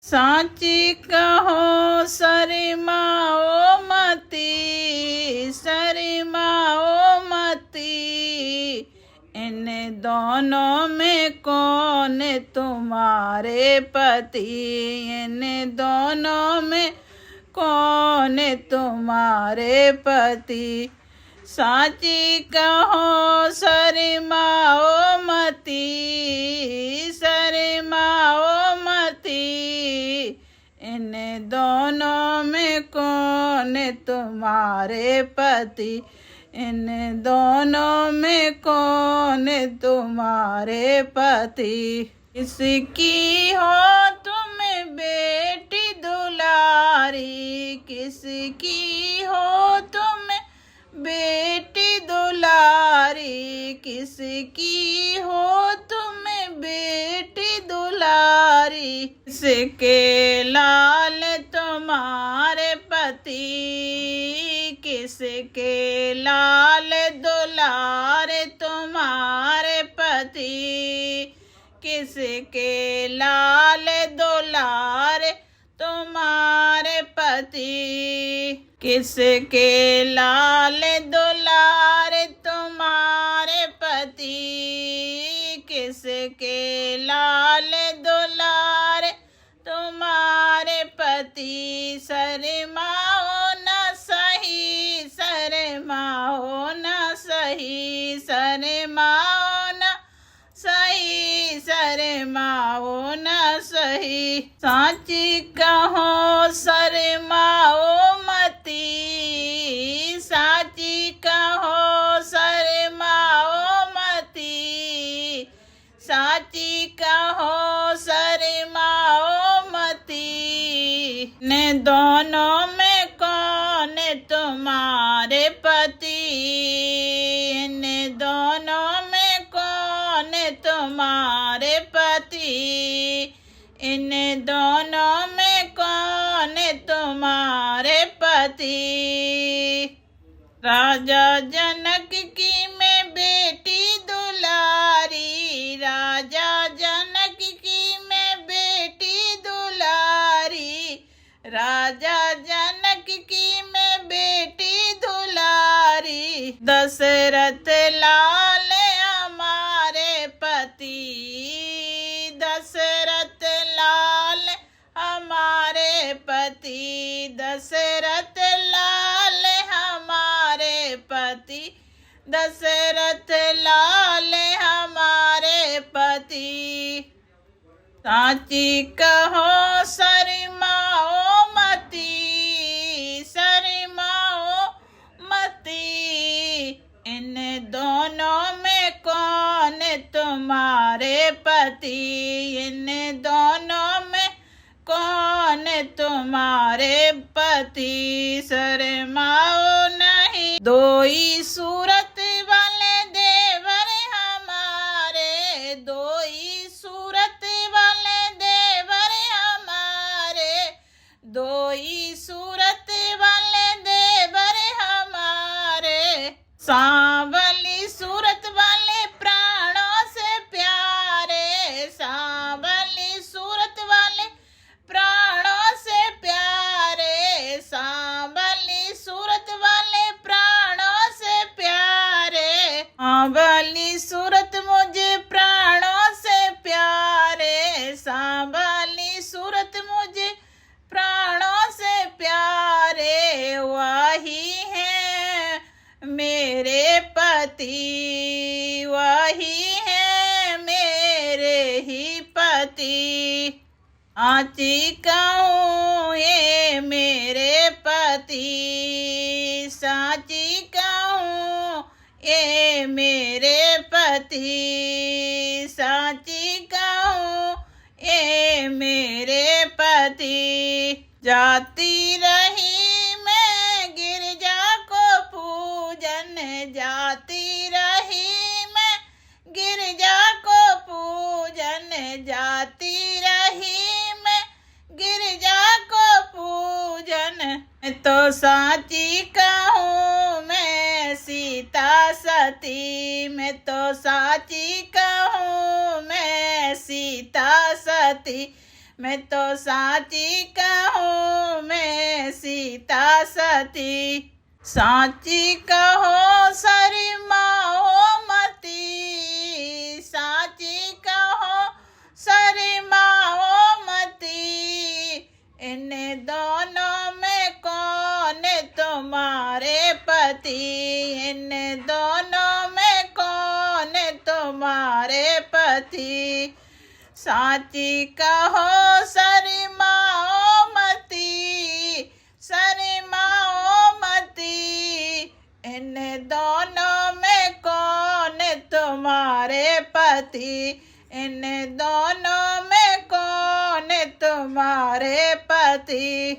साची कहो शर्माओ मती, शर्माओ मती। इन दोनों में कौन तुम्हारे पति, इन दोनों में कौन तुम्हारे पति। साची कहो शर्माओ मती, शर्माओ मती। इन दोनों में कौन तुम्हारे पति, इन दोनों में कौन तुम्हारे पति। किसकी हो तुम बेटी दुलारी, किसकी हो तुम बेटी दुलारी, किसकी हो तुम बेटी दुलारी। किसके लाल तुम्हारे पति, किसके लाल दुलारे तुम्हारे पति, किसके लाल दुलारे तुम्हारे पति। किसके लाल दुलारे तुम्हारे पति, किसके लाल दुलारे तुम्हारे पति। शर्माओ न सही, शर्माओ न सही, शर्माओ न सही, शर्माओ न सही। साची कहो शर्माओ मती, साची कहो शर्माओ मती, साची कहो शर्माओ मती। ने दोनों में कौन तुम्हारे पति, ने दोनों में कौन तुम्हारे पति, इन दोनों में कौन तुम्हारे पति। राजा जनक की मैं बेटी दुलारी, राजा जनक की मैं बेटी दुलारी, राजा जनक की मैं बेटी दुलारी। दशरथ लाल हमारे पति, दशरथ लाल हमारे पति, दशरथ लाल हमारे पति, दशरथ लाल हमारे पति। साची कहो शर्माओ मती, शर्माओ मती। इन दोनों में कौन तुम्हारे पति, इन दोनों में कौन तुम्हारे पति। शर्माओ नहीं दो ही सूरत वाले देवर हमारे, दो ही सूरत वाले देवर हमारे, दो ही सूरत वाले देवर हमारे। सांवली सूरत वाले प्राणों से प्यारे, सांवली सूरत वाले प्राणों से प्यारे, सांवली सूरत वाले प्राणों से प्यारे। सांवली सूरत मुझे प्राणों से प्यारे, सांवली सूरत मुझे प्राणों से प्यारे। वही है मेरे पति, वही है मेरे ही पति। साची कहूँ ये मेरे पति, साची कहूँ ये मेरे पति, साची कहूँ ये मेरे पति। जाती रही मैं गिरजा को पूजन, जाती रही मैं गिरजा को पूजन, जाती रही मैं गिरजा को पूजन। तो साची कहूँ मैं सीता सती, मैं तो साची कहूँ मैं सीता सती। मैं तो साची कहूँ मैं सीता सती। साची कहो शर्माओ मती, साची कहो शर्माओ मती। इन दोनों में कौन तुम्हारे पति, इन दोनों में कौन तुम्हारे पति। साची कहो शर्माओ मती, शर्माओ मती। इन दोनों में कौन तुम्हारे पति, इन दोनों में कौन तुम्हारे पति।